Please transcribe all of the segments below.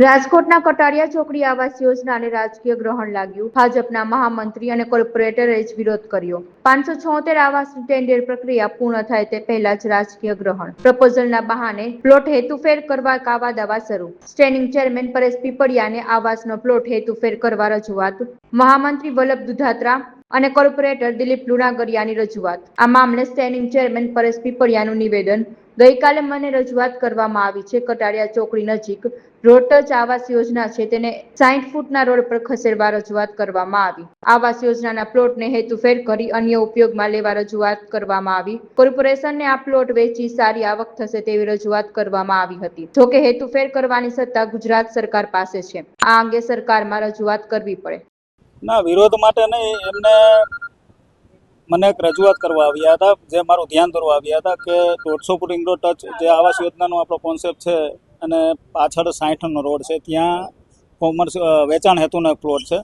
રાજકોટના કટારિયા ચોકડી આવાસ યોજનાને રાજકીય ગ્રહણ લાગ્યું. ભાજપના મહામંત્રી અને કોર્પોરેટરે જ વિરોધ કર્યો. 576 આવાસની ટેન્ડર પ્રક્રિયા પૂર્ણ થાય તે પહેલા જ રાજકીય ગ્રહણ. પ્રપોઝલના બહાને પ્લોટ હેતુફેર કરવા કાવા દાવા શરૂ. સ્ટેન્ડિંગ ચેરમેન પરેશ પીપળિયાને આવાસનો પ્લોટ હેતુફેર કરવા રજૂઆત. મહામંત્રી વલ્લભ દુધાત્રા અને કોર્પોરેટર દિલીપ લુણાગરિયાની રજૂઆત. આ મામલે સ્ટેન્ડિંગ ચેરમેન પરેશ પીપળિયાનું નિવેદન. ગઈકાલે મને રજૂઆત કરવામાં આવી છે. કટારિયા ચોકડી નજીક રોડ ટચ આવાસ યોજના છે, તેને 60 ફૂટના રોડ પર ખસેડવા રજૂઆત કરવામાં આવી. આવાસ યોજનાના પ્લોટને હેતુફેર કરી અન્ય ઉપયોગમાં લેવા રજૂઆત કરવામાં આવી. કોર્પોરેશનને આ પ્લોટ વેચી સારી આવક થશે તેવી રજૂઆત કરવામાં આવી હતી. જોકે હેતુફેર કરવાની સત્તા ગુજરાત સરકાર પાસે છે. આ અંગે સરકારમાં રજૂઆત કરવી પડે. ના, વિરોધ માટે નહીં, એમને મને એક રજૂઆત કરવા આવ્યા હતા, જે મારું ધ્યાન દોરવા આવ્યા હતા કે 150 ફૂટ રિંગ રોડ ટચ જે આવાસ યોજનાનો આપણો કોન્સેપ્ટ છે અને પાછળ 60નો રોડ છે, ત્યાં કોમર્સ વેચાણ હેતુનો પ્લોટ છે.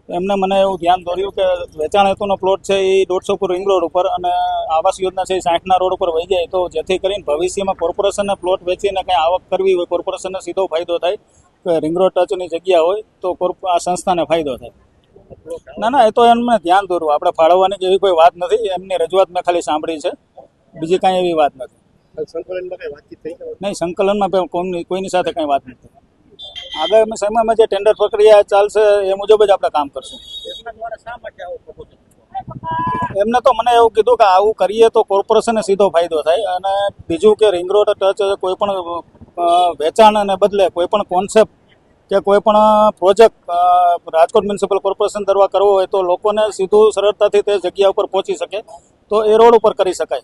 એમને મને એવું ધ્યાન દોર્યું કે વેચાણ હેતુનો પ્લોટ છે એ 150 ફૂટ રિંગ રોડ ઉપર અને આવાસ યોજના છે એ 60ના રોડ ઉપર વહી જાય, તો જેથી કરીને ભવિષ્યમાં કોર્પોરેશનને પ્લોટ વેચીને કંઈ આવક કરવી હોય, કોર્પોરેશનને સીધો ફાયદો થાય કે રિંગ રોડ ટચની જગ્યા હોય તો આ સંસ્થાને ફાયદો થાય. ના, એ તો એમને ધ્યાન દોરવું, આપણે ફાળવવાની કે એવી કોઈ વાત નથી. એમની રજૂઆત મેં ખાલી સાંભળી છે, બીજી કાંઈ એવી વાત નથી. નહીં, સંકલનમાં કોઈની સાથે કંઈ વાત નથી. આગામી સમયમાં જે ટેન્ડર પ્રક્રિયા ચાલશે એ મુજબ જ આપણે કામ કરશું. એમને તો મને એવું કીધું કે આવું કરીએ તો કોર્પોરેશનને સીધો ફાયદો થાય, અને બીજું કે રિંગ રોડ ટચ કોઈ પણ વેચાણને બદલે કોઈ પણ કોન્સેપ્ટ કે કોઈ પણ પ્રોજેક્ટ રાજકોટ મ્યુનિસિપલ કોર્પોરેશન દ્વારા કરવો હોય તો લોકોને સીધું સરળતાથી તે જગ્યા ઉપર પહોંચી શકે, તો એ રોડ ઉપર કરી શકાય.